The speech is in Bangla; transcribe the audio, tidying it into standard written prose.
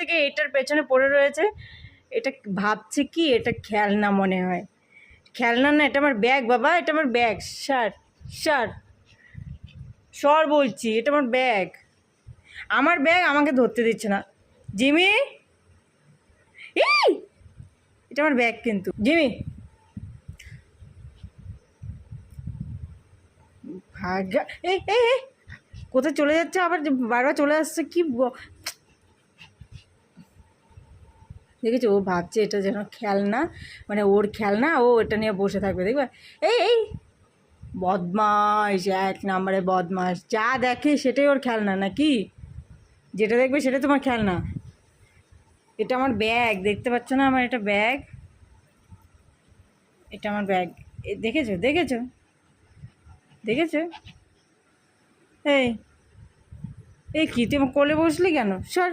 থেকে এটার পেছনে পড়ে রয়েছে। এটা ভাবছে কি এটা খেলনা মনে হয়। খেলনা না, এটা আমার ব্যাগ বাবা, এটা আমার ব্যাগ। সর সর সর বলছি, এটা আমার ব্যাগ। আমার ব্যাগ আমাকে ধরতে দিচ্ছে না। জিমি, এই এটা আমার ব্যাগ কিন্তু। জিমি ভাগা, এই এই এই কোথায় চলে যাচ্ছে আবার, বারবার চলে আসছে কি দেখেছো, ও ভাবছে এটা যেন খেলনা, মানে ওর খেলনা, ও এটা নিয়ে বসে থাকবে, দেখবে। এই এই বদমাস, এক নম্বরে বদমাস। যা দেখে সেটাই ওর খেলনা নাকি? যেটা দেখবে সেটা তোমার খেলনা। এটা আমার ব্যাগ, দেখতে পাচ্ছ না আমার এটা ব্যাগ? এটা আমার ব্যাগ। দেখেছো দেখেছো দেখেছো? এই এই কি তুমি কোলে বসলি কেন? সর।